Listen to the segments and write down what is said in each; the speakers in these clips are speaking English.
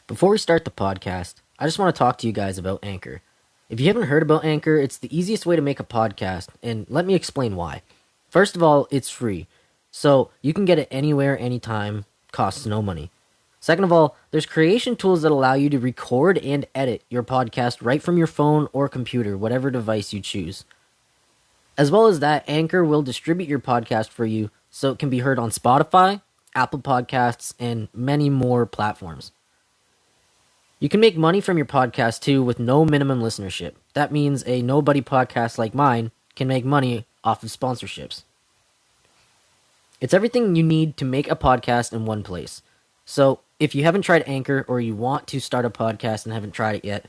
Before we start the podcast, I just want to talk to you guys about Anchor. If you haven't heard about Anchor, it's the easiest way to make a podcast, and let me explain why. First of all, it's free, so you can get it anywhere, anytime, costs no money. Second of all, there's creation tools that allow you to record and edit your podcast right from your phone or computer, whatever device you choose. As well as that, Anchor will distribute your podcast for you so it can be heard on Spotify, Apple Podcasts, and many more platforms. You can make money from your podcast too with no minimum listenership. That means a nobody podcast like mine can make money off of sponsorships. It's everything you need to make a podcast in one place. So if you haven't tried Anchor or you want to start a podcast and haven't tried it yet,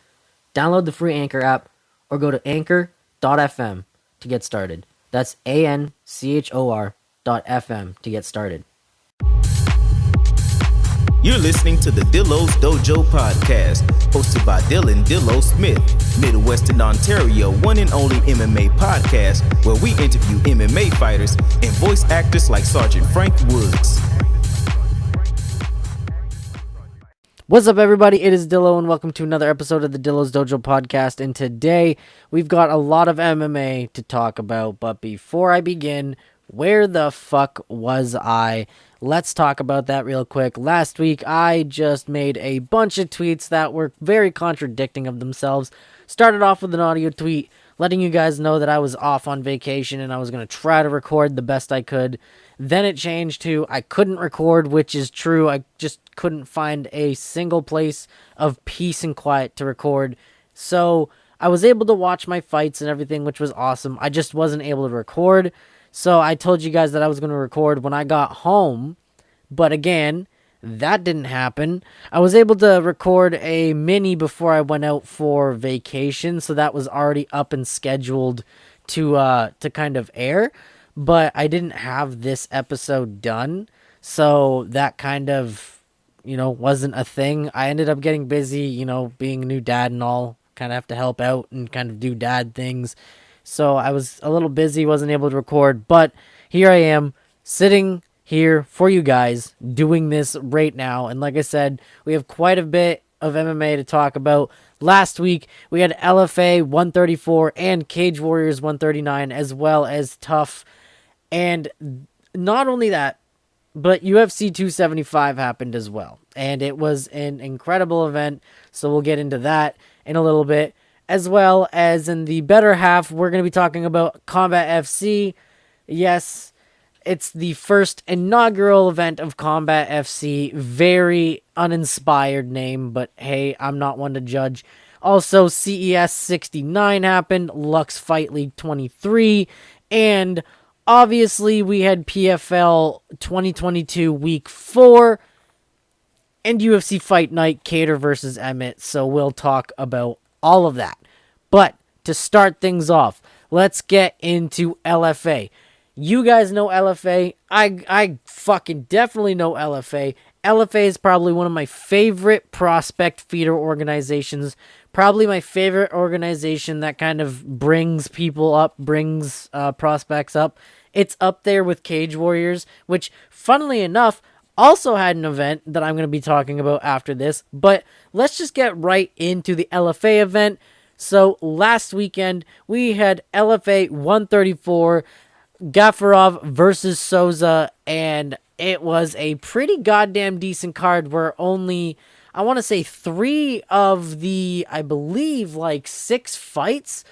download the free Anchor app or go to anchor.fm to get started. That's ANCHOR.FM to get started. You're listening to the Dillo's Dojo podcast, hosted by Dylan Dillo Smith, Midwestern Ontario one and only MMA podcast, where we interview MMA fighters and voice actors like Sergeant Frank Woods. What's up, everybody? It is Dillo, and welcome to another episode of the Dillo's Dojo podcast. And today, we've got a lot of MMA to talk about. But before I begin, where the fuck was I? Let's talk about that real quick. Last week, I just made a bunch of tweets that were very contradicting of themselves. Started off with an audio tweet letting you guys know that I was off on vacation and I was going to try to record the best I could. Then it changed to I couldn't record, which is true. I just couldn't find a single place of peace and quiet to record. So I was able to watch my fights and everything, which was awesome. I just wasn't able to record. So I told you guys that I was going to record when I got home. But again, that didn't happen. I was able to record a mini before I went out for vacation. So that was already up and scheduled to kind of air. But I didn't have this episode done. So that kind of, wasn't a thing. I ended up getting busy, being a new dad and all. Kind of have to help out and kind of do dad things. So I was a little busy, wasn't able to record. But here I am, sitting here for you guys, doing this right now. And like I said, we have quite a bit of MMA to talk about. Last week, we had LFA 134 and Cage Warriors 139, as well as TUF. And not only that, but UFC 275 happened as well. And it was an incredible event, so we'll get into that in a little bit. As well as in the better half, we're going to be talking about Combat FC. Yes, it's the first inaugural event of Combat FC. Very uninspired name, but hey, I'm not one to judge. Also, CES 69 happened, Lux Fight League 23, and obviously we had PFL 2022 Week 4, and UFC Fight Night, Kattar versus Emmet, so we'll talk about all of that. But to start things off, let's get into LFA. You guys know LFA. I fucking definitely know LFA. LFA is probably one of my favorite prospect feeder organizations. Probably my favorite organization that kind of brings people up, brings prospects up. It's up there with Cage Warriors, which, funnily enough, also had an event that I'm going to be talking about after this. But let's just get right into the LFA event. So last weekend, we had LFA 134, Gafarov versus Souza, and it was a pretty goddamn decent card where only, I want to say 3 of the, I believe, 6 fights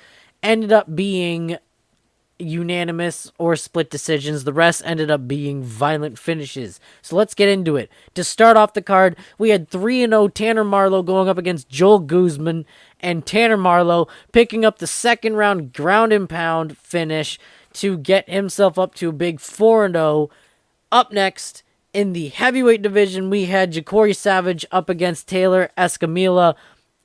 ended up being unanimous or split decisions. The rest ended up being violent finishes. So let's get into it. To start off the card, we had 3-0 Tanner Marlow going up against Joel Guzman, and Tanner Marlow picking up the second round ground and pound finish to get himself up to a big 4-0. Up next, in the heavyweight division, we had Ja'Cory Savage up against Taylor Escamilla,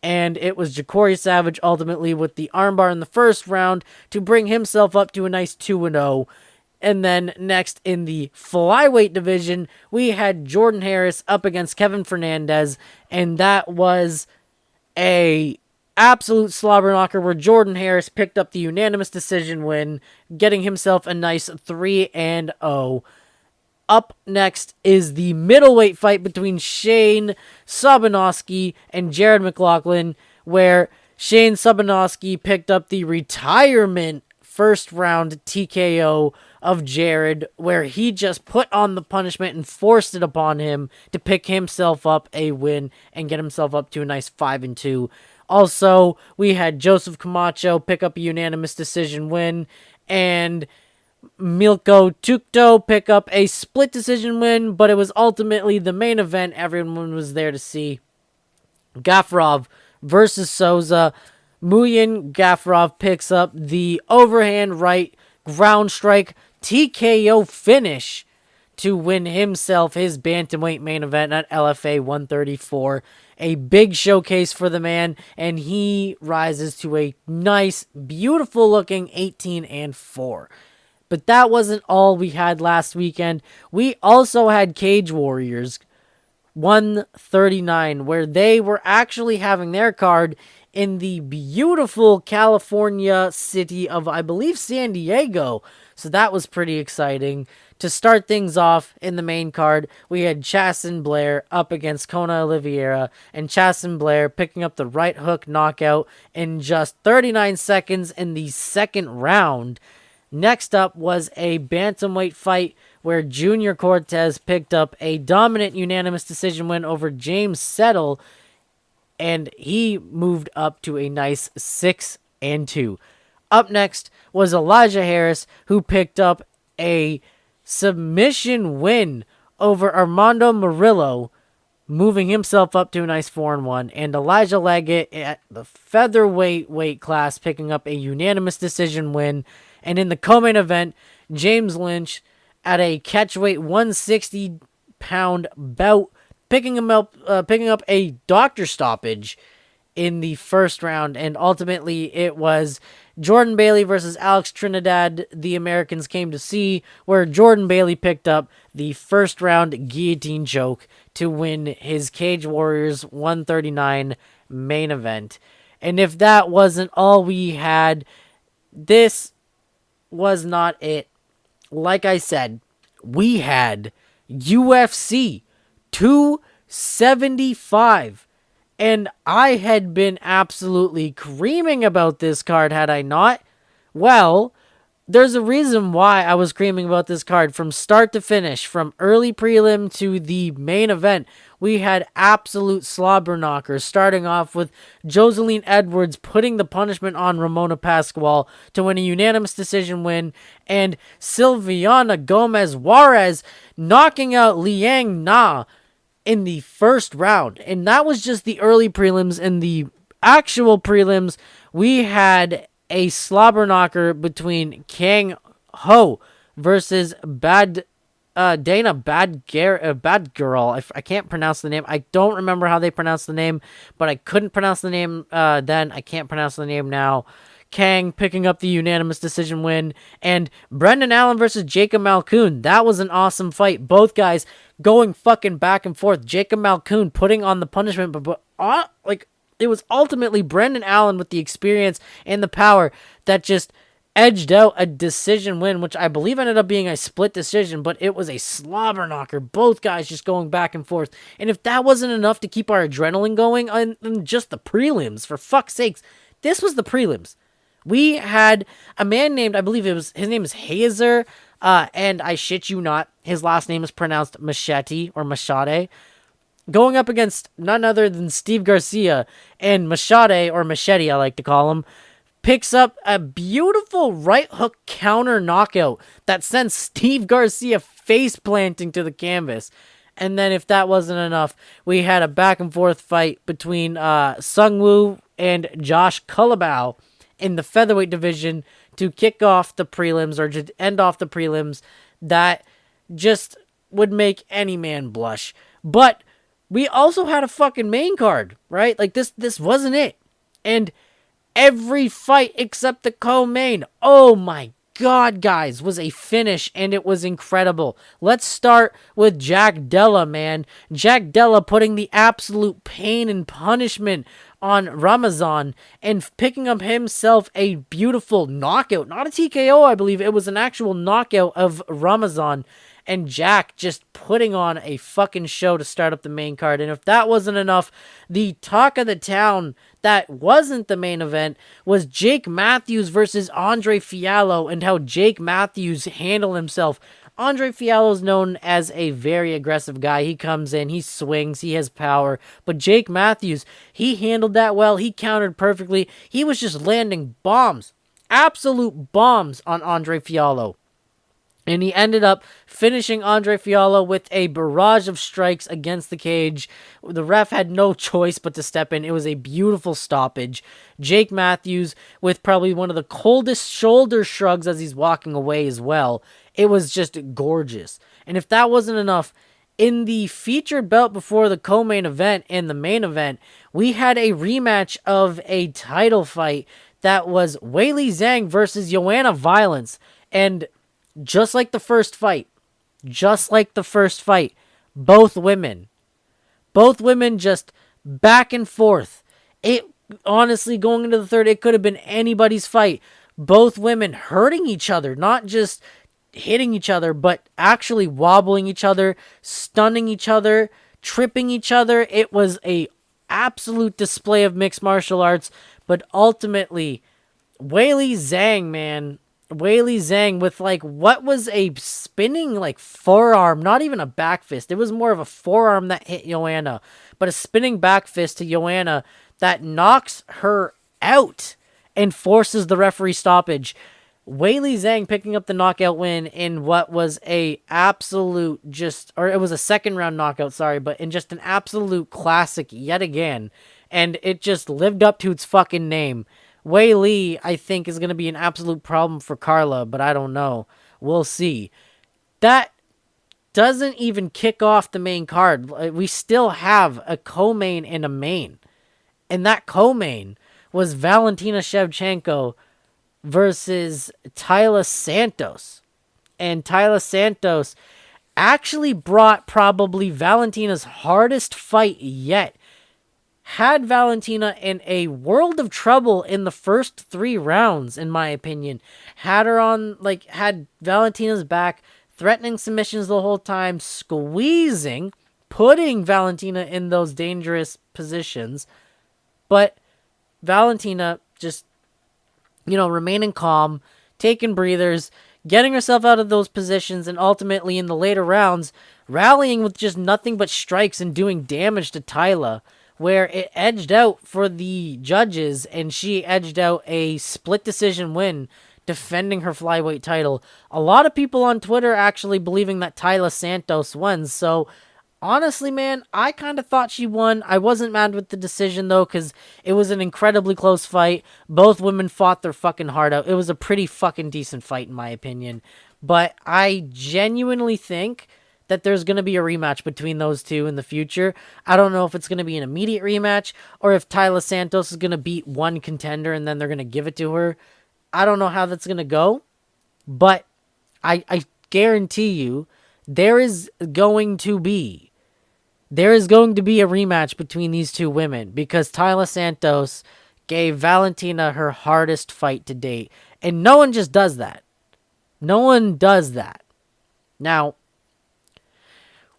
and it was Ja'Cory Savage ultimately with the armbar in the first round to bring himself up to a nice 2-0. And then next in the flyweight division, we had Jordan Harris up against Kevin Fernandez, and that was a absolute slobber knocker where Jordan Harris picked up the unanimous decision win, getting himself a nice 3-0. Up next is the middleweight fight between Shane Sobanowski and Jared McLaughlin, where Shane Sobanowski picked up the retirement first round TKO of Jared, where he just put on the punishment and forced it upon him to pick himself up a win and get himself up to a nice 5-2. Also, we had Joseph Camacho pick up a unanimous decision win, and Milko Tukto pick up a split decision win, but it was ultimately the main event everyone was there to see. Gafurov versus Souza. Muyin Gafurov picks up the overhand right ground strike TKO finish to win himself his bantamweight main event at LFA 134. A big showcase for the man, and he rises to a nice, beautiful looking 18-4. But that wasn't all we had last weekend. We also had Cage Warriors 139, where they were actually having their card in the beautiful California city of, I believe, San Diego. So that was pretty exciting. To start things off in the main card, we had Chasen Blair up against Kona Oliveira, and Chasen Blair picking up the right hook knockout in just 39 seconds in the second round. Next up was a bantamweight fight where Junior Cortez picked up a dominant unanimous decision win over James Settle, and he moved up to a nice 6-2. Up next was Elijah Harris, who picked up a submission win over Armando Murillo, moving himself up to a nice 4-1, and Elijah Leggett at the featherweight weight class picking up a unanimous decision win. And in the co-main event, James Lynch at a catchweight 160-pound bout, picking up a doctor stoppage in the first round, and ultimately it was Jordan Bailey versus Alex Trinidad, the Americans came to see, where Jordan Bailey picked up the first round guillotine choke to win his Cage Warriors 139 main event. And if that wasn't all we had, this was not it. Like I said, we had UFC 275, and I had been absolutely creaming about this card had I not. Well, there's a reason why I was creaming about this card from start to finish, from early prelim to the main event. We had absolute slobber knockers, starting off with Joseline Edwards putting the punishment on Ramona Pascual to win a unanimous decision win, and Silviana Gomez Juarez knocking out Liang Na in the first round. And that was just the early prelims. In the actual prelims, we had a slobber knocker between Kang Ho versus Dana Badgirl. I can't pronounce the name. I don't remember how they pronounce the name, but I couldn't pronounce the name then. I can't pronounce the name now. Kang picking up the unanimous decision win, and Brendan Allen versus Jacob Malkoon. That was an awesome fight. Both guys going fucking back and forth. Jacob Malkoon putting on the punishment, but it was ultimately Brendan Allen with the experience and the power that just edged out a decision win, which I believe ended up being a split decision, but it was a slobber knocker. Both guys just going back and forth. And if that wasn't enough to keep our adrenaline going on just the prelims, for fuck's sakes, this was the prelims. We had a man named, I believe his name is Hazer, and I shit you not, his last name is pronounced Machete or Machade, going up against none other than Steve Garcia, and Machete, or Machete I like to call him, picks up a beautiful right hook counter knockout that sends Steve Garcia face planting to the canvas. And then if that wasn't enough, we had a back and forth fight between Sung Woo and Josh Culibao in the featherweight division to kick off the prelims, or to end off the prelims, that just would make any man blush. But we also had a fucking main card, right? Like this wasn't it. And every fight except the co-main, oh my god, guys, was a finish, and it was incredible. Let's start with Jack Della, man. Jack Della putting the absolute pain and punishment on Ramazan and picking up himself a beautiful knockout. Not a TKO, I believe. It was an actual knockout of Ramazan. and Jack just putting on a fucking show to start up the main card. And if that wasn't enough, the talk of the town that wasn't the main event was Jake Matthews versus Andre Fiallo, and how Jake Matthews handled himself. Andre Fiallo is known as a very aggressive guy. He comes in, he swings, he has power. But Jake Matthews, he handled that well. He countered perfectly. He was just landing bombs, absolute bombs on Andre Fiallo. And he ended up finishing Andre Fiallo with a barrage of strikes against the cage. The ref had no choice but to step in. It was a beautiful stoppage. Jake Matthews with probably one of the coldest shoulder shrugs as he's walking away as well. It was just gorgeous. And if that wasn't enough, in the featured bout before the co-main event and the main event, we had a rematch of a title fight that was Weili Zhang versus Joanna Violence. And just like the first fight, both women just back and forth. It honestly, going into the third, it could have been anybody's fight. Both women hurting each other, not just hitting each other, but actually wobbling each other, stunning each other, tripping each other. It was a absolute display of mixed martial arts, but ultimately, Weili Zhang with what was a spinning forearm, not even a back fist. It was more of a forearm that hit Joanna, but a spinning back fist to Joanna that knocks her out and forces the referee stoppage. Weili Zhang picking up the knockout win in what was it was a second round knockout, but in just an absolute classic yet again. And it just lived up to its fucking name. Weili, I think, is going to be an absolute problem for Carla, but I don't know. We'll see. That doesn't even kick off the main card. We still have a co-main and a main. And that co-main was Valentina Shevchenko versus Taila Santos. And Taila Santos actually brought probably Valentina's hardest fight yet. Had Valentina in a world of trouble in the first 3 rounds, in my opinion. Had Valentina's back, threatening submissions the whole time, squeezing, putting Valentina in those dangerous positions. But Valentina just, remaining calm, taking breathers, getting herself out of those positions, and ultimately in the later rounds, rallying with just nothing but strikes and doing damage to Taila, where it edged out for the judges, and she edged out a split decision win, defending her flyweight title. A lot of people on Twitter actually believing that Taila Santos won, so honestly, man, I kind of thought she won. I wasn't mad with the decision, though, because it was an incredibly close fight. Both women fought their fucking heart out. It was a pretty fucking decent fight, in my opinion. But I genuinely think that there's going to be a rematch between those two in the future. I don't know if it's going to be an immediate rematch or if Taila Santos is going to beat one contender and then they're going to give it to her. I don't know how that's going to go, but I guarantee you there is going to be a rematch between these two women because Taila Santos gave Valentina her hardest fight to date, and no one just does that. No one does that. Now,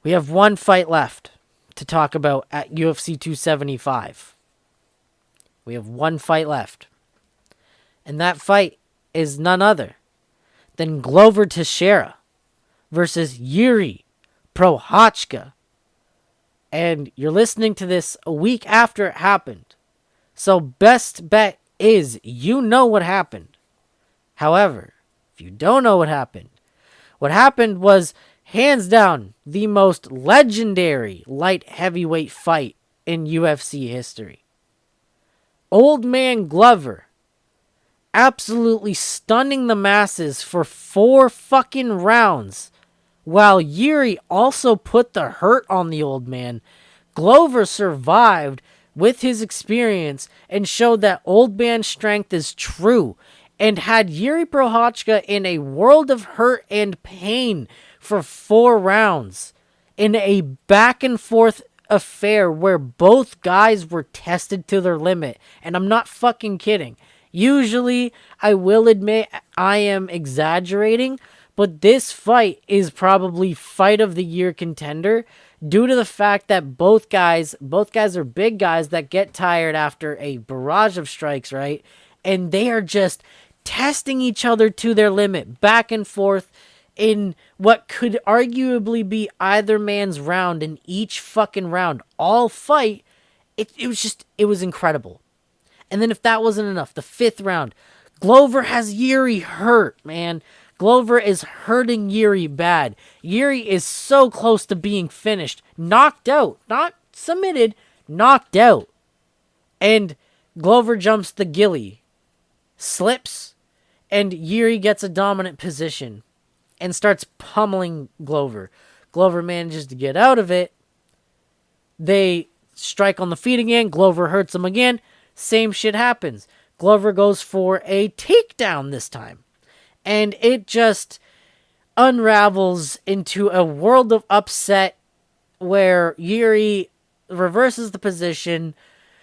we have one fight left to talk about at UFC 275. We have one fight left. And that fight is none other than Glover Teixeira versus Yuri Prochazka. And you're listening to this a week after it happened. So best bet is you know what happened. However, if you don't know what happened was hands down the most legendary light heavyweight fight in UFC history. Old man Glover absolutely stunning the masses for 4 fucking rounds, while Yuri also put the hurt on the old man. Glover survived with his experience and showed that old man strength is true, and had Yuri Prochazka in a world of hurt and pain for 4 rounds in a back and forth affair where both guys were tested to their limit. And I'm not fucking kidding. Usually, I will admit I am exaggerating, But this fight is probably fight of the year contender due to the fact that both guys are big guys that get tired after a barrage of strikes, right? And they are just testing each other to their limit, back and forth in what could arguably be either man's round in each fucking round. All fight, it was incredible. And then if that wasn't enough, the fifth round, Glover has Yuri hurt, man. Glover is hurting Yuri bad. Yuri is so close to being finished. Knocked out. Not submitted. Knocked out. And Glover jumps the gilly. Slips. And Yuri gets a dominant position. And starts pummeling Glover. Glover manages to get out of it. They strike on the feet again. Glover hurts him again. Same shit happens. Glover goes for a takedown this time. And it just unravels into a world of upset where Yuri reverses the position,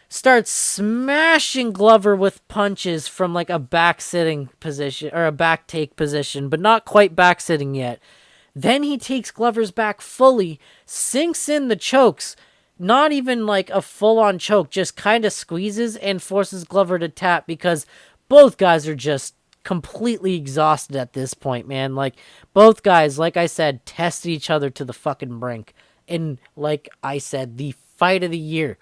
starts smashing Glover with punches from like a back sitting position or a back take position, but not quite back sitting yet. Then he takes Glover's back fully, sinks in the chokes, not even like a full-on choke, just kind of squeezes and forces Glover to tap because both guys are just completely exhausted at this point, man. Like, both guys, like I said, tested each other to the fucking brink. And like I said, the fight of the year.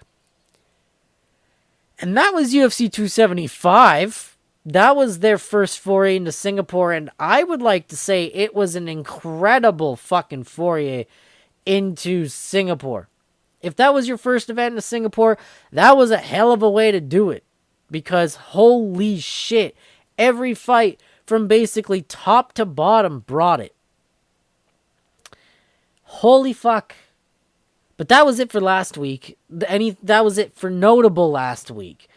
And that was UFC 275. That was their first foray into Singapore, and I would like to say it was an incredible fucking foray into Singapore. If that was your first event in Singapore, that was a hell of a way to do it. Because holy shit, every fight from basically top to bottom brought it. Holy fuck. But that was it for last week. That was it for notable last week.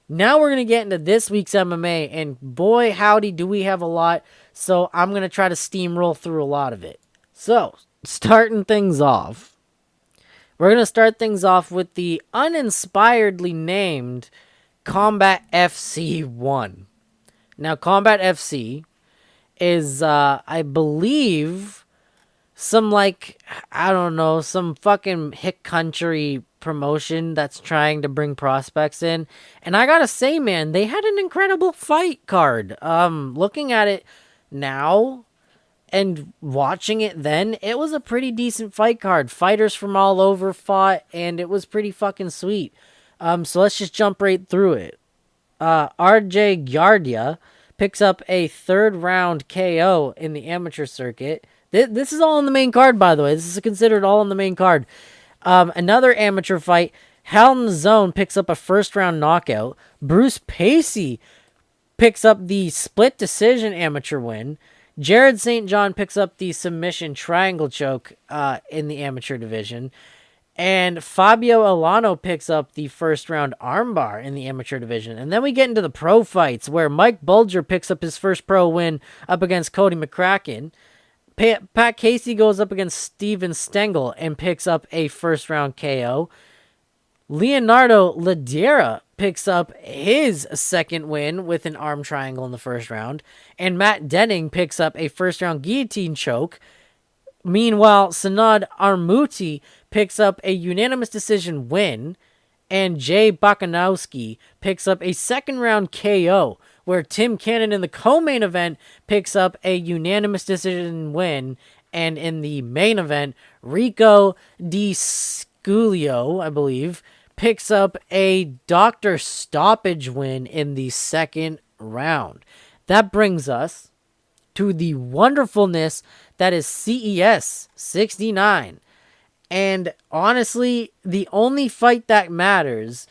Now we're going to get into this week's MMA, and boy howdy do we have a lot. So I'm going to try to steamroll through a lot of it. So, starting things off. We're going to start things off with the uninspiredly named Combat FC 1. Now, Combat FC is, I believe, some like, I don't know, some fucking hick country promotion that's trying to bring prospects in. And I gotta say, man, they had an incredible fight card. Looking at it now and watching it then, it was a pretty decent fight card. Fighters from all over fought, and it was pretty fucking sweet. So let's just jump right through it. RJ Giardia picks up a third round KO in the amateur circuit. This is all on the main card, by the way. This is considered all on the main card. Another amateur fight. Hell in the Zone picks up a first round knockout. Bruce Pacey picks up the split decision amateur win. Jared St. John picks up the submission triangle choke in the amateur division. And Fabio Alano picks up the first round armbar in the amateur division. And then we get into the pro fights where Mike Bulger picks up his first pro win up against Cody McCracken. Pat Casey goes up against Steven Stengel and picks up a first round KO. Leonardo Ladera picks up his second win with an arm triangle in the first round. And Matt Denning picks up a first round guillotine choke. Meanwhile, Sanad Armuti picks up a unanimous decision win. And Jay Bakanowski picks up a second round KO, where Tim Cannon in the co-main event picks up a unanimous decision win. And in the main event, Rico Di Sculio, I believe, picks up a doctor stoppage win in the second round. That brings us to the wonderfulness that is CES 69. And honestly, the only fight that matters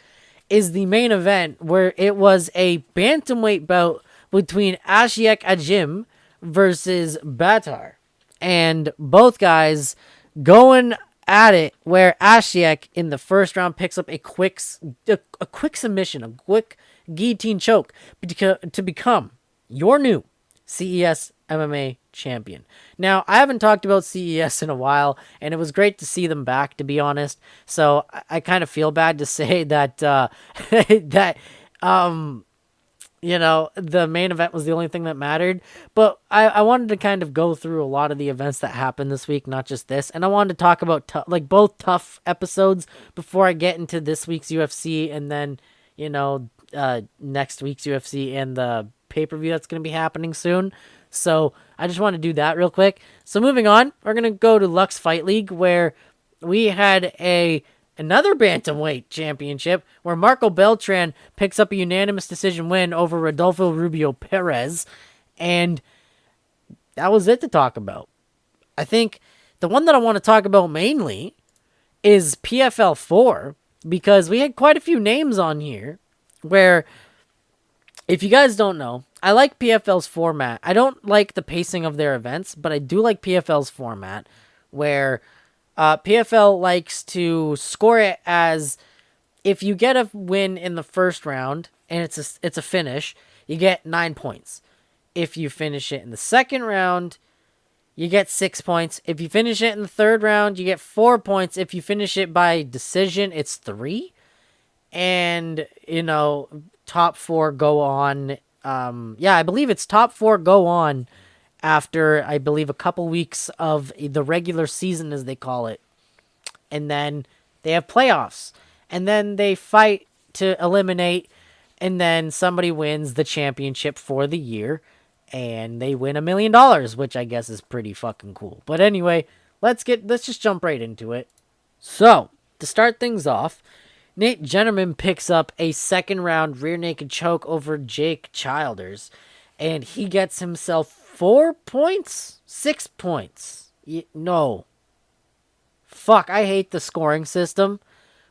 is the main event, where it was a bantamweight bout between Ashiek Ajim versus Batar. And both guys going at it, where Ashiek in the first round picks up a quick submission, a quick guillotine choke to become your new CES MMA champion. Now, I haven't talked about CES in a while, and it was great to see them back, to be honest. So I kind of feel bad to say that the main event was the only thing that mattered. But I wanted to kind of go through a lot of the events that happened this week, not just this. And I wanted to talk about both TUF episodes before I get into this week's UFC and then, next week's UFC and the pay-per-view that's going to be happening soon. So I just want to do that real quick. So moving on, we're going to go to Lux Fight League, where we had another bantamweight championship where Marco Beltran picks up a unanimous decision win over Rodolfo Rubio Perez. And that was it to talk about. I think the one that I want to talk about mainly is PFL 4, because we had quite a few names on here where, if you guys don't know, I like PFL's format. I don't like the pacing of their events, but I do like PFL's format, where PFL likes to score it as, if you get a win in the first round and it's a finish, you get 9 points. If you finish it in the second round, you get 6 points. If you finish it in the third round, you get 4 points. If you finish it by decision, it's 3. And, top 4 go on. I believe it's top 4 go on after, I believe, a couple weeks of the regular season, as they call it. And then they have playoffs. And then they fight to eliminate, and then somebody wins the championship for the year, and they win $1 million, which I guess is pretty fucking cool. But anyway, let's just jump right into it. So, to start things off, Nate Jennerman picks up a second round rear naked choke over Jake Childers, and he gets himself 4 points? 6 points? No. Fuck, I hate the scoring system,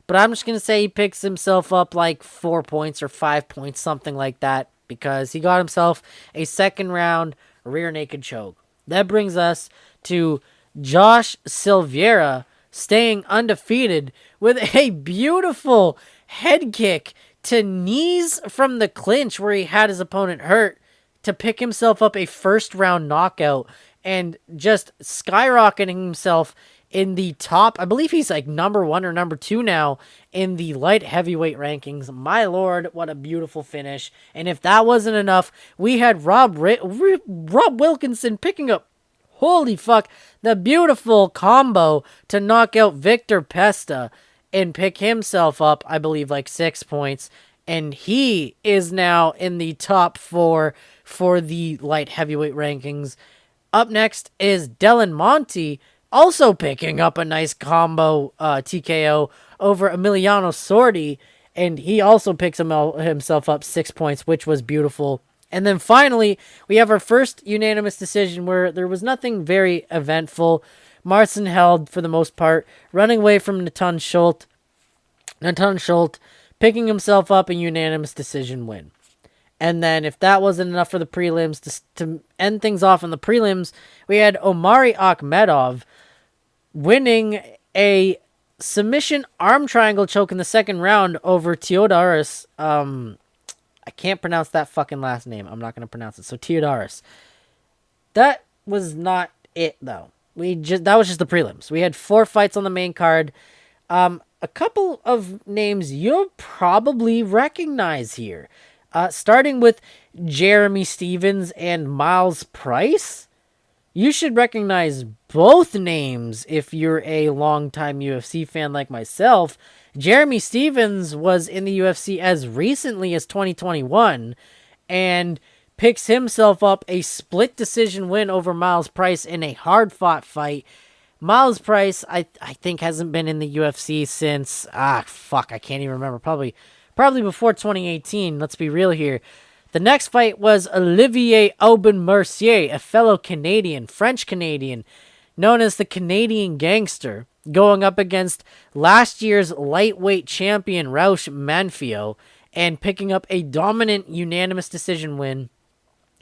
but I'm just going to say he picks himself up like 4 points or 5 points, something like that, because he got himself a second round rear naked choke. That brings us to Josh Silveira staying undefeated with a beautiful head kick to knees from the clinch where he had his opponent hurt to pick himself up a first round knockout and just skyrocketing himself in the top. I believe he's like number 1 or number 2 now in the light heavyweight rankings. My lord, what a beautiful finish. And if that wasn't enough, we had Rob Wilkinson picking up, holy fuck, the beautiful combo to knock out Victor Pesta and pick himself up, I believe, like 6 points. And he is now in the top 4 for the light heavyweight rankings. Up next is Dylan Monty, also picking up a nice combo TKO over Emiliano Sordi, and he also picks himself up 6 points, which was beautiful. And then finally, we have our first unanimous decision where there was nothing very eventful. Marcin Held, for the most part, running away from Natan Schultz, picking himself up a unanimous decision win. And then if that wasn't enough for the prelims, to end things off in the prelims, we had Omari Akhmedov winning a submission arm triangle choke in the second round over Teodoros. I can't pronounce that fucking last name. I'm not going to pronounce it. So Teodoros. That was not it, though. That was just the prelims. We had 4 fights on the main card. A couple of names you'll probably recognize here. Starting with Jeremy Stevens and Miles Price. You should recognize both names if you're a longtime UFC fan like myself. Jeremy Stevens was in the UFC as recently as 2021 and picks himself up a split decision win over Miles Price in a hard-fought fight. Miles Price, I think, hasn't been in the UFC since, I can't even remember. Probably before 2018. Let's be real here. The next fight was Olivier Aubin-Mercier, a fellow Canadian, French-Canadian, known as the Canadian Gangster, going up against last year's lightweight champion Raush Manfio and picking up a dominant unanimous decision win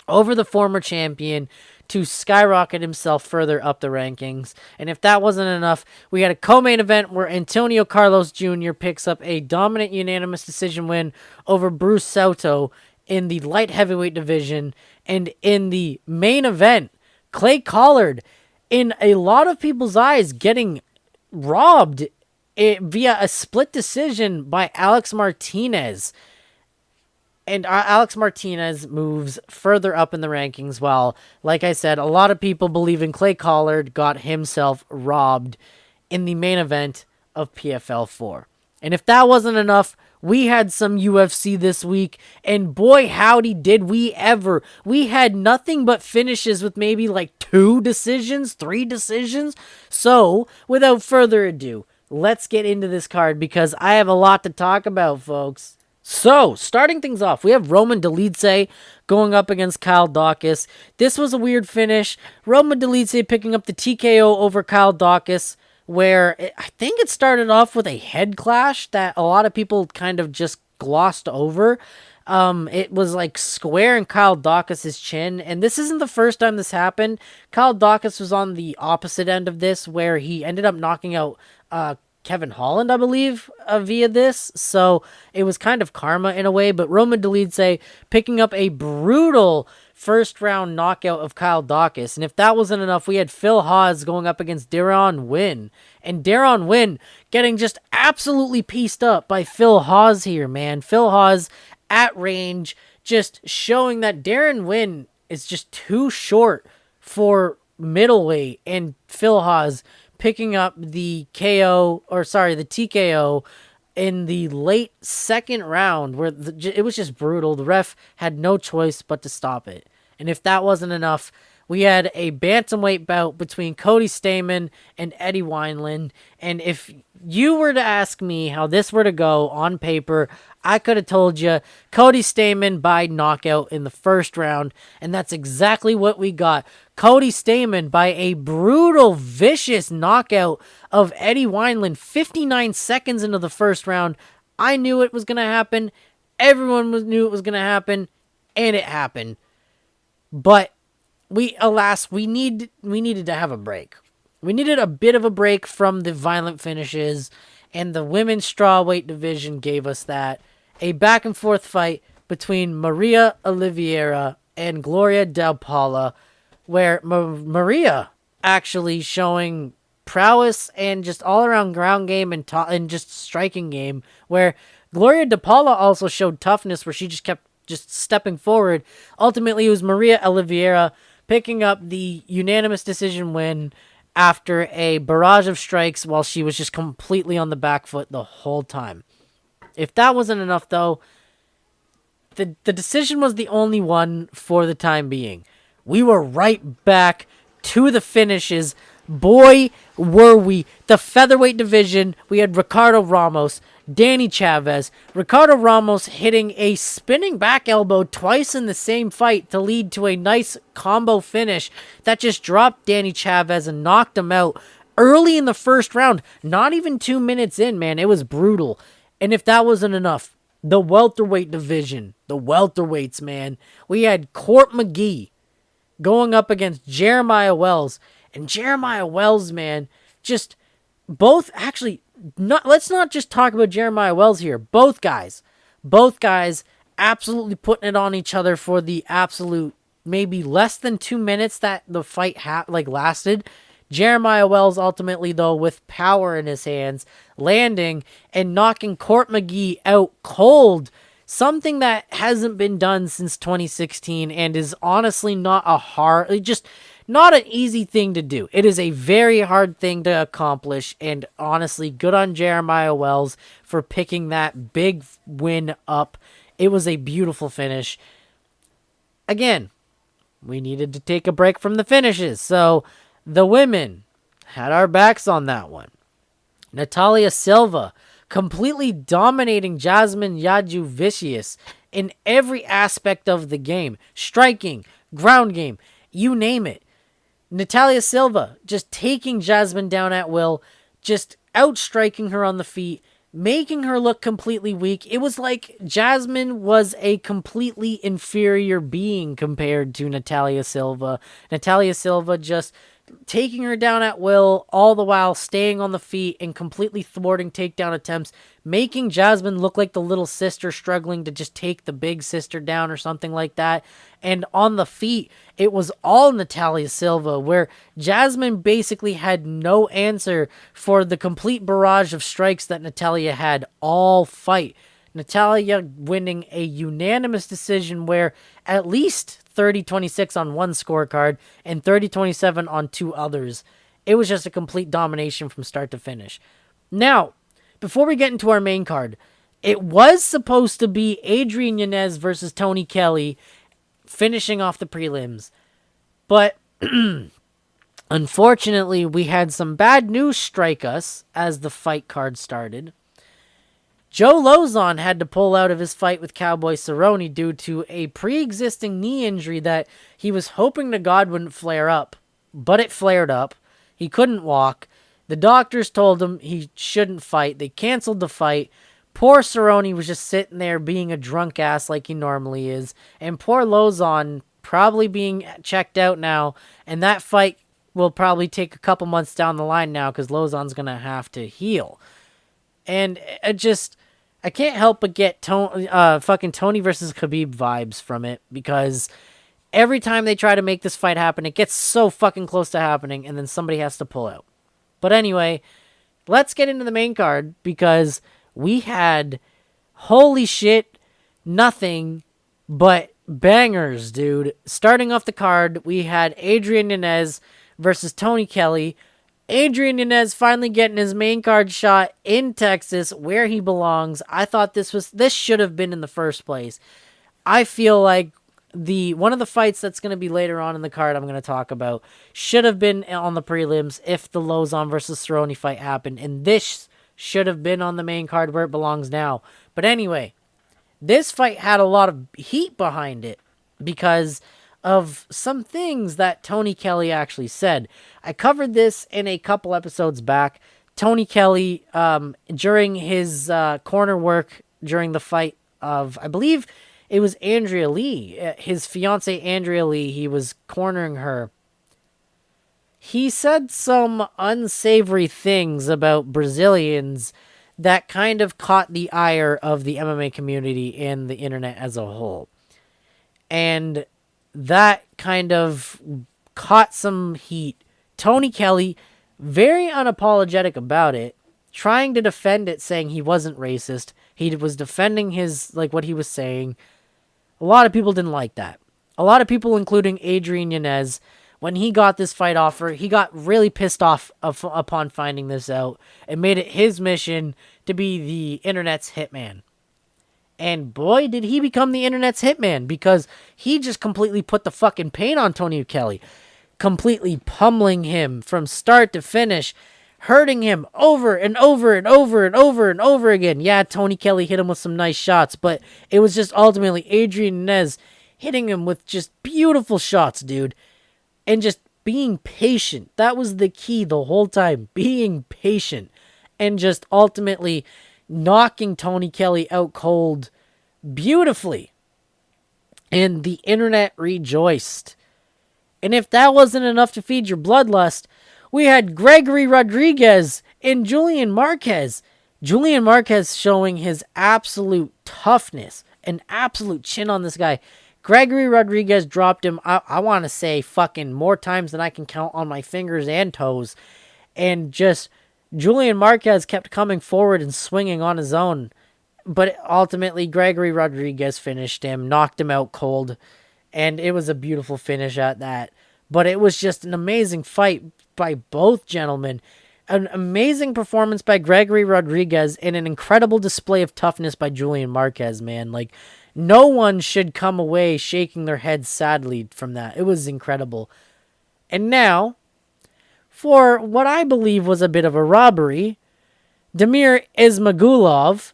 over the former champion to skyrocket himself further up the rankings. And if that wasn't enough, we had a co-main event where Antonio Carlos Jr. picks up a dominant unanimous decision win over Bruce Soto in the light heavyweight division. And in the main event, Clay Collard, in a lot of people's eyes, getting robbed via a split decision by Alex Martinez. And Alex Martinez moves further up in the rankings while, like I said, a lot of people believe in Clay Collard got himself robbed in the main event of PFL 4. And if that wasn't enough, we had some UFC this week, and boy howdy did we ever. We had nothing but finishes with maybe like 2 decisions, 3 decisions. So, without further ado, let's get into this card because I have a lot to talk about, folks. So, starting things off, we have Roman Dolidze going up against Kyle Dawkins. This was a weird finish. Roman Dolidze picking up the TKO over Kyle Dawkins, where I think it started off with a head clash that a lot of people kind of just glossed over. It was like square in Kyle Dawkins' chin, and this isn't the first time this happened. Kyle Dawkins was on the opposite end of this, where he ended up knocking out Kevin Holland, I believe, via this. So it was kind of karma in a way, but Roman Dolidze picking up a brutal first round knockout of Kyle Dawkins. And if that wasn't enough, we had Phil Hawes going up against Deron Winn. And Deron Winn getting just absolutely pieced up by Phil Hawes here, man. Phil Hawes at range, just showing that Deron Winn is just too short for middleweight. And Phil Hawes picking up the TKO in the late second round, where it was just brutal. The ref had no choice but to stop it. And if that wasn't enough, we had a bantamweight bout between Cody Stamann and Eddie Wineland. And if you were to ask me how this were to go on paper, I could have told you Cody Stamann by knockout in the first round. And that's exactly what we got. Cody Stamann by a brutal, vicious knockout of Eddie Wineland 59 seconds into the first round. I knew it was going to happen. Everyone knew it was going to happen. And it happened. But we needed to have a break. We needed a bit of a break from the violent finishes, and the women's strawweight division gave us that. A back and forth fight between Maria Oliveira and Gloria Del Pala, where Maria actually showing prowess and just all around ground game and just striking game, where Gloria Del Pala also showed toughness, where she just kept stepping forward. Ultimately, it was Maria Oliveira picking up the unanimous decision win after a barrage of strikes while she was just completely on the back foot the whole time. If that wasn't enough, though, the decision was the only one for the time being. We were right back to the finishes. Boy, were we. The featherweight division, we had Ricardo Ramos, Danny Chavez. Ricardo Ramos hitting a spinning back elbow twice in the same fight to lead to a nice combo finish that just dropped Danny Chavez and knocked him out early in the first round. Not even 2 minutes in, man. It was brutal. And if that wasn't enough, the welterweight division, the welterweights, man. We had Court McGee going up against Jeremiah Wells. And Jeremiah Wells, man, just both actually, let's not just talk about Jeremiah Wells here. Both guys absolutely putting it on each other for the absolute maybe less than 2 minutes that the fight lasted. Jeremiah Wells ultimately, though, with power in his hands, landing and knocking Court McGee out cold. Something that hasn't been done since 2016 and is honestly not an easy thing to do. It is a very hard thing to accomplish, and honestly, good on Jeremiah Wells for picking that big win up. It was a beautiful finish. Again, we needed to take a break from the finishes, so the women had our backs on that one. Natalia Silva completely dominating Jasmine Jadju-Vicious in every aspect of the game. Striking, ground game, you name it. Natalia Silva just taking Jasmine down at will, just outstriking her on the feet, making her look completely weak. It was like Jasmine was a completely inferior being compared to Natalia Silva. Natalia Silva just taking her down at will, all the while staying on the feet and completely thwarting takedown attempts, making Jasmine look like the little sister struggling to just take the big sister down or something like that. And on the feet, it was all Natalia Silva, where Jasmine basically had no answer for the complete barrage of strikes that Natalia had all fight. Natalia winning a unanimous decision where at least 30-26 on one scorecard and 30-27 on two others. It was just a complete domination from start to finish. Now, before we get into our main card, it was supposed to be Adrian Yanez versus Tony Kelly finishing off the prelims. But unfortunately, we had some bad news strike us as the fight card started. Joe Lozon had to pull out of his fight with Cowboy Cerrone due to a pre-existing knee injury that he was hoping to God wouldn't flare up. But it flared up. He couldn't walk. The doctors told him he shouldn't fight. They canceled the fight. Poor Cerrone was just sitting there being a drunk ass like he normally is. And poor Lozon probably being checked out now. And that fight will probably take a couple months down the line now because Lozon's going to have to heal. And I can't help but get fucking Tony versus Khabib vibes from it because every time they try to make this fight happen, it gets so fucking close to happening and then somebody has to pull out. But anyway, let's get into the main card because we had, holy shit, nothing but bangers, dude. Starting off the card, we had Adrian Yanez versus Tony Kelly. Adrian Yanez finally getting his main card shot in Texas where he belongs. I thought this should have been in the first place. I feel like one of the fights that's going to be later on in the card I'm going to talk about should have been on the prelims if the Lozon versus Cerrone fight happened, and this should have been on the main card where it belongs now. But anyway, this fight had a lot of heat behind it because of some things that Tony Kelly actually said. I covered this in a couple episodes back. Tony Kelly, during his corner work during the fight of, I believe it was Andrea Lee, his fiance Andrea Lee, he was cornering her. He said some unsavory things about Brazilians that kind of caught the ire of the MMA community and the internet as a whole. And that kind of caught some heat. Tony Kelly, very unapologetic about it, trying to defend it, saying he wasn't racist. He was defending what he was saying. A lot of people didn't like that. A lot of people, including Adrian Yanez, when he got this fight offer, he got really pissed off upon finding this out and made it his mission to be the internet's hitman. And boy, did he become the internet's hitman because he just completely put the fucking paint on Tony Kelly. Completely pummeling him from start to finish. Hurting him over and over and over and over and over again. Yeah, Tony Kelly hit him with some nice shots, but it was just ultimately Adrian Yanez hitting him with just beautiful shots, dude. And just being patient. That was the key the whole time. Being patient. And just ultimately knocking Tony Kelly out cold beautifully. And the internet rejoiced. And if that wasn't enough to feed your bloodlust, we had Gregory Rodriguez and Julian Marquez. Julian Marquez showing his absolute toughness, an absolute chin on this guy. Gregory Rodriguez dropped him, I want to say, fucking more times than I can count on my fingers and toes. And just Julian Marquez kept coming forward and swinging on his own. But ultimately, Gregory Rodriguez finished him, knocked him out cold. And it was a beautiful finish at that. But it was just an amazing fight by both gentlemen. An amazing performance by Gregory Rodriguez and an incredible display of toughness by Julian Marquez, man. Like, no one should come away shaking their head sadly from that. It was incredible. And now, for what I believe was a bit of a robbery, Damir Ismagulov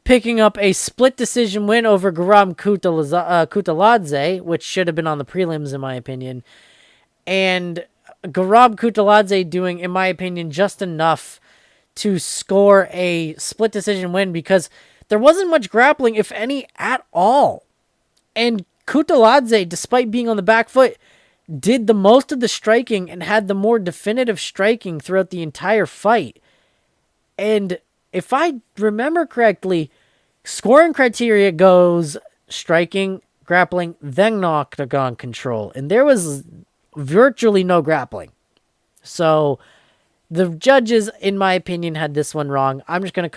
picking up a split decision win over Guram Kutaladze, which should have been on the prelims in my opinion. And Guram Kutaladze doing, in my opinion, just enough to score a split decision win because there wasn't much grappling, if any, at all. And Kutaladze, despite being on the back foot, did the most of the striking and had the more definitive striking throughout the entire fight. And if I remember correctly, scoring criteria goes striking, grappling, then octagon control. And there was virtually no grappling. So the judges, in my opinion, had this one wrong. I'm going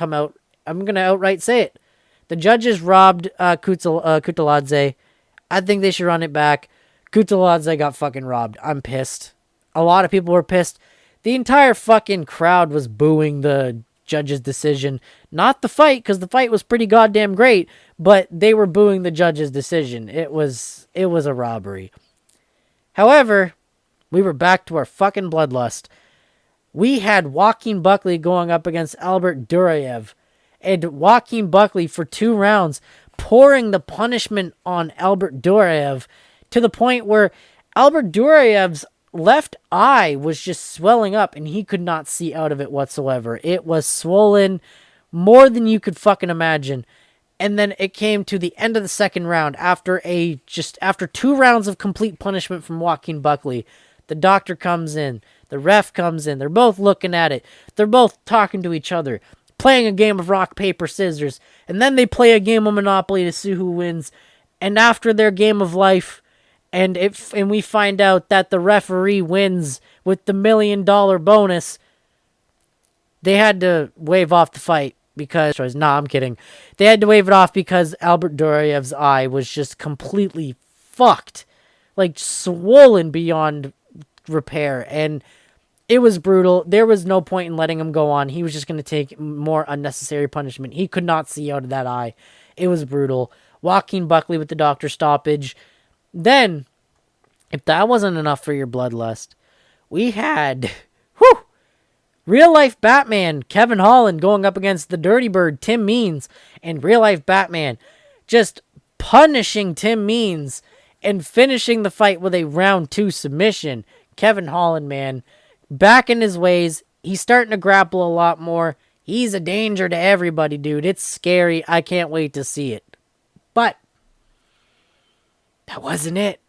to outright say it. The judges robbed Kutaladze. I think they should run it back. Kutaladze got fucking robbed. I'm pissed. A lot of people were pissed. The entire fucking crowd was booing the judge's decision. Not the fight, because the fight was pretty goddamn great, but they were booing the judge's decision. It was a robbery. However, we were back to our fucking bloodlust. We had Joaquin Buckley going up against Albert Duraev. And Joaquin Buckley, for 2 rounds, pouring the punishment on Albert Duraev to the point where Albert Duraev's left eye was just swelling up and he could not see out of it whatsoever. It was swollen more than you could fucking imagine. And then it came to the end of the second round after 2 rounds of complete punishment from Joaquin Buckley. The doctor comes in, the ref comes in, they're both looking at it, they're both talking to each other, playing a game of rock, paper, scissors, and then they play a game of Monopoly to see who wins. And after their game of life, and we find out that the referee wins with the $1 million bonus, they had to wave off the fight because... Nah, I'm kidding. They had to wave it off because Albert Duraev's eye was just completely fucked. Like, swollen beyond repair. And it was brutal. There was no point in letting him go on. He was just going to take more unnecessary punishment. He could not see out of that eye. It was brutal. Joaquin Buckley with the doctor stoppage. Then, if that wasn't enough for your bloodlust, we had real life Batman Kevin Holland going up against the Dirty Bird Tim Means, and real life Batman just punishing Tim Means and finishing the fight with a round 2 submission. Kevin Holland, man, back in his ways. He's starting to grapple a lot more. He's a danger to everybody, dude. It's scary. I can't wait to see it. But that wasn't it.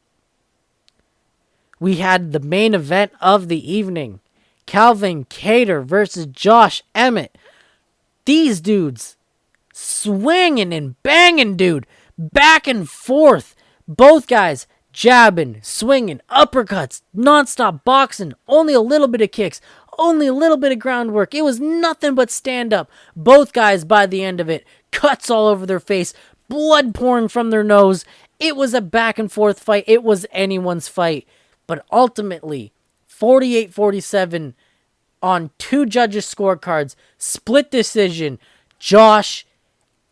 We had the main event of the evening. Calvin Kattar versus Josh Emmett. These dudes swinging and banging, dude. Back and forth. Both guys jabbing, swinging, uppercuts, nonstop boxing, only a little bit of kicks, only a little bit of groundwork. It was nothing but stand up. Both guys, by the end of it, cuts all over their face, blood pouring from their nose. It was a back and forth fight. It was anyone's fight. But ultimately, 48-47 on 2 judges' scorecards, split decision, Josh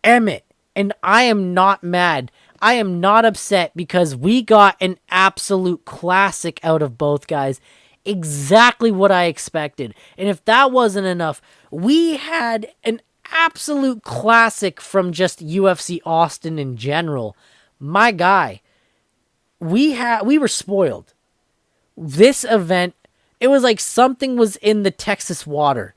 Emmett. And I am not mad. I am not upset because we got an absolute classic out of both guys. Exactly what I expected. And if that wasn't enough, we had an absolute classic from just UFC Austin in general. My guy, we were spoiled. This event, it was like something was in the Texas water.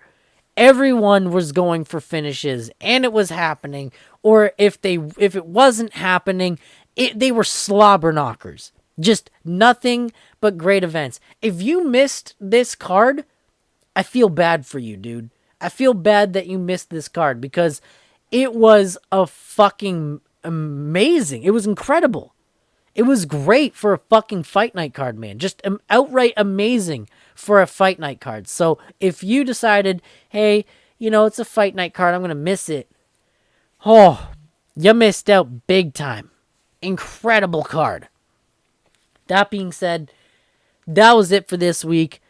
Everyone was going for finishes, and it was happening. Or if it wasn't happening, they were slobber knockers. Just nothing but great events. If you missed this card, I feel bad for you, dude. I feel bad that you missed this card because it was a fucking amazing. It was incredible. It was great for a fucking fight night card, man. Just outright amazing for a fight night card. So if you decided, hey, it's a fight night card, I'm going to miss it. Oh, you missed out big time. Incredible card. That being said, that was it for this week.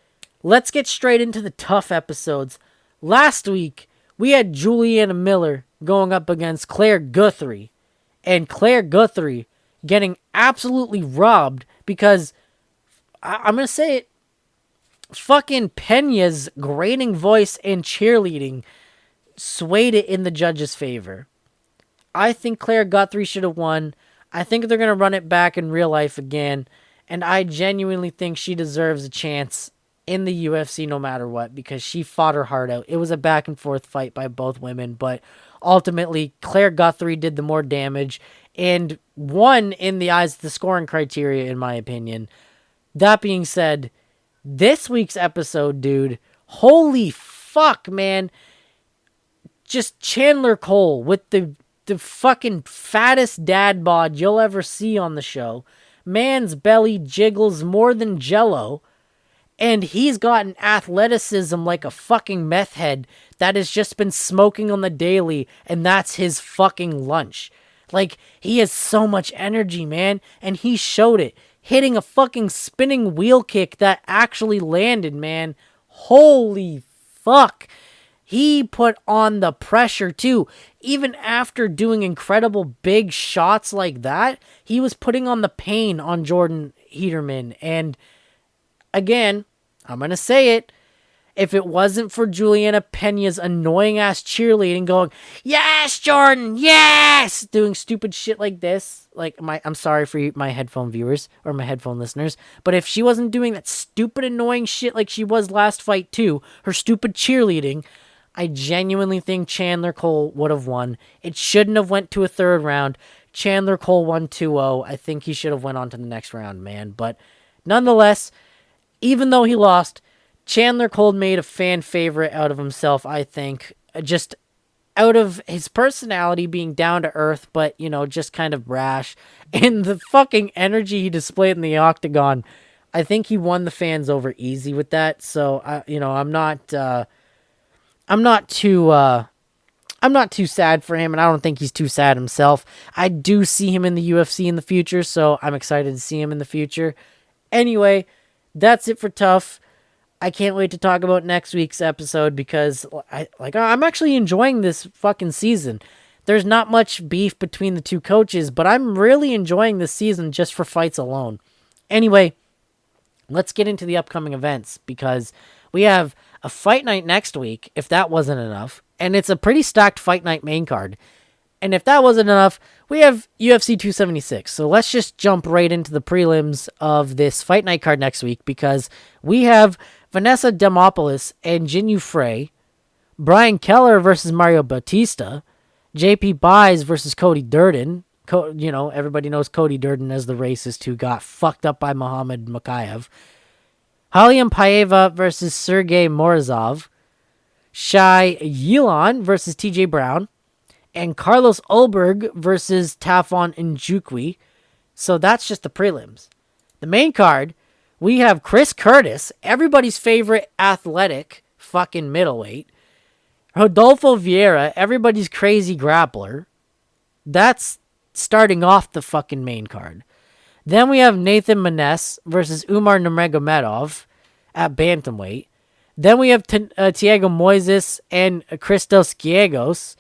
Let's get straight into the TUF episodes. Last week, we had Juliana Miller going up against Claire Guthrie. And Claire Guthrie getting absolutely robbed because, I'm going to say it, fucking Pena's grating voice and cheerleading swayed it in the judge's favor. I think Claire Guthrie should have won. I think they're going to run it back in real life again. And I genuinely think she deserves a chance in the UFC no matter what because she fought her heart out. It was a back and forth fight by both women, but ultimately Claire Guthrie did the more damage and won in the eyes of the scoring criteria, in my opinion. That being said, this week's episode, dude, holy fuck, man. Just Chandler Cole with the fucking fattest dad bod you'll ever see on the show. Man's belly jiggles more than Jello. And he's got an athleticism like a fucking meth head that has just been smoking on the daily, and that's his fucking lunch. Like, he has so much energy, man, and he showed it. Hitting a fucking spinning wheel kick that actually landed, man. Holy fuck. He put on the pressure too. Even after doing incredible big shots like that, he was putting on the pain on Jordan Heaterman. And again, I'm going to say it. If it wasn't for Juliana Pena's annoying ass cheerleading going, yes, Jordan, yes, doing stupid shit like this, like I'm sorry for my headphone viewers or my headphone listeners, but if she wasn't doing that stupid annoying shit like she was last fight too, her stupid cheerleading, I genuinely think Chandler Cole would have won. It shouldn't have went to a third round. Chandler Cole won 2-0. I think he should have went on to the next round, man. But nonetheless, even though he lost, Chandler Cole made a fan favorite out of himself, I think. Just out of his personality being down to earth, but, you know, just kind of brash. And the fucking energy he displayed in the octagon, I think he won the fans over easy with that. So, I'm not too sad for him, and I don't think he's too sad himself. I do see him in the UFC in the future, so I'm excited to see him in the future. Anyway, that's it for TUF. I can't wait to talk about next week's episode because I'm actually enjoying this fucking season. There's not much beef between the two coaches, but I'm really enjoying this season just for fights alone. Anyway, let's get into the upcoming events because we have a fight night next week, if that wasn't enough, and it's a pretty stacked fight night main card. And if that wasn't enough, we have UFC 276. So let's just jump right into the prelims of this fight night card next week because we have Vanessa Demopoulos and Jinyu Frey, Brian Keller versus Mario Bautista, JP Buys versus Cody Durden. Everybody knows Cody Durden as the racist who got fucked up by Muhammad Makayev. Haliam Paeva versus Sergey Morozov, Shai Yilon versus TJ Brown, and Carlos Ulberg versus Tafon Njoukwi. So that's just the prelims. The main card, we have Chris Curtis, everybody's favorite athletic fucking middleweight. Rodolfo Vieira, everybody's crazy grappler. That's starting off the fucking main card. Then we have Nathan Maness versus Umar Nurmagomedov at bantamweight. Then we have Thiago Moises and Christos Giegos.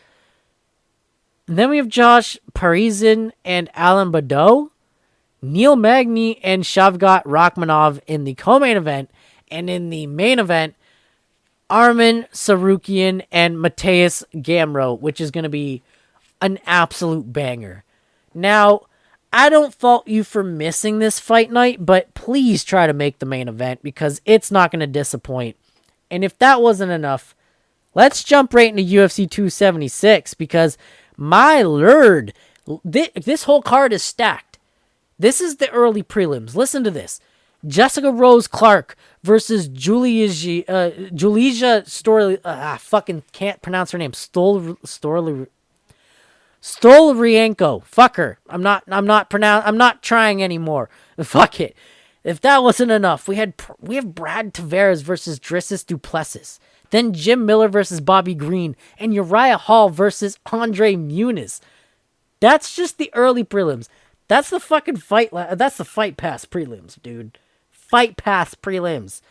Then we have Josh Parisian and Alan Badeau, Neil Magny and Shavkat Rakhmonov in the co-main event. And in the main event, Arman Sarukian and Mateus Gamro, which is going to be an absolute banger. Now, I don't fault you for missing this fight night, but please try to make the main event because it's not going to disappoint. And if that wasn't enough, let's jump right into UFC 276 because, my lord, this whole card is stacked. This is the early prelims. Listen to this. Jessica Rose Clark versus Julia fucking can't pronounce her name. Stoliarenko. Fuck her. I'm not trying anymore. Fuck it. If that wasn't enough, we have Brad Tavares versus Drissus Duplessis. Then Jim Miller versus Bobby Green and Uriah Hall versus Andre Muniz. That's just the early prelims. That's the fucking fight. That's the Fight Pass prelims, dude. Fight Pass prelims.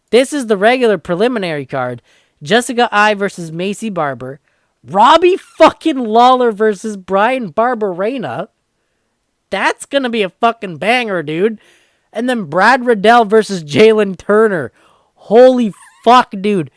This is the regular preliminary card. Jessica I versus Macy Barber. Robbie fucking Lawler versus Brian Barberena. That's gonna be a fucking banger, dude. And then Brad Riddell versus Jalen Turner. Holy fuck, dude.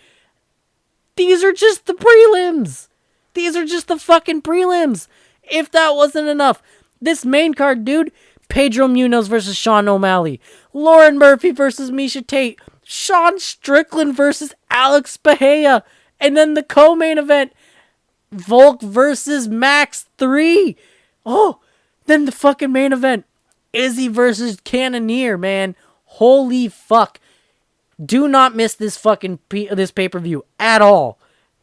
These are just the prelims. These are just the fucking prelims. If that wasn't enough, this main card, dude. Pedro Munoz versus Sean O'Malley. Lauren Murphy versus Misha Tate. Sean Strickland versus Alex Bahia. And then the co-main event, Volk versus Max 3. Oh, then the fucking main event, Izzy versus Cannonier, man. Holy fuck. Do not miss this fucking this pay-per-view at all.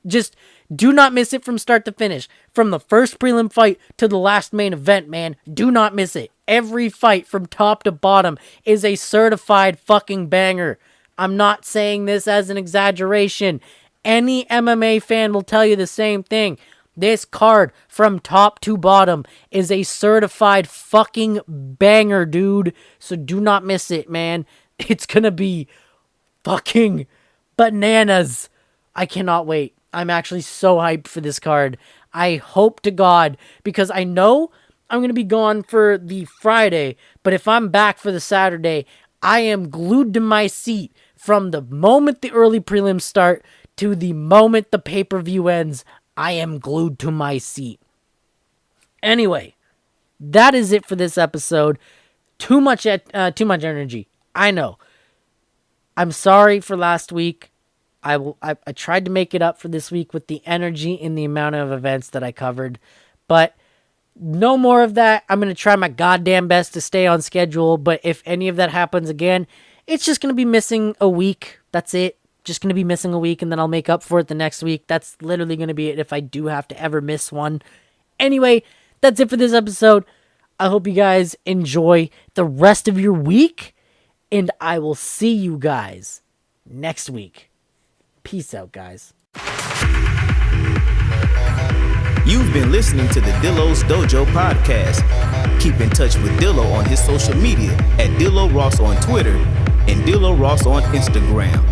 Just do not miss it from start to finish. From the first prelim fight to the last main event, man. Do not miss it. Every fight from top to bottom is a certified fucking banger. I'm not saying this as an exaggeration. Any MMA fan will tell you the same thing. This card, from top to bottom, is a certified fucking banger, dude. So do not miss it, man. It's gonna be fucking bananas. I cannot wait. I'm actually so hyped for this card. I hope to God, because I know I'm going to be gone for the Friday, but if I'm back for the Saturday, I am glued to my seat from the moment the early prelims start to the moment the pay-per-view ends. I am glued to my seat. Anyway, that is it for this episode. Too much energy. I know. I'm sorry for last week. I tried to make it up for this week with the energy and the amount of events that I covered, but no more of that. I'm going to try my goddamn best to stay on schedule, but if any of that happens again, it's just going to be missing a week. That's it. Just going to be missing a week, and then I'll make up for it the next week. That's literally going to be it if I do have to ever miss one. Anyway, that's it for this episode. I hope you guys enjoy the rest of your week, and I will see you guys next week. Peace out, guys. You've been listening to the Dillo's Dojo podcast. Keep in touch with Dillo on his social media at Dillo Ross on Twitter and Dillo Ross on Instagram.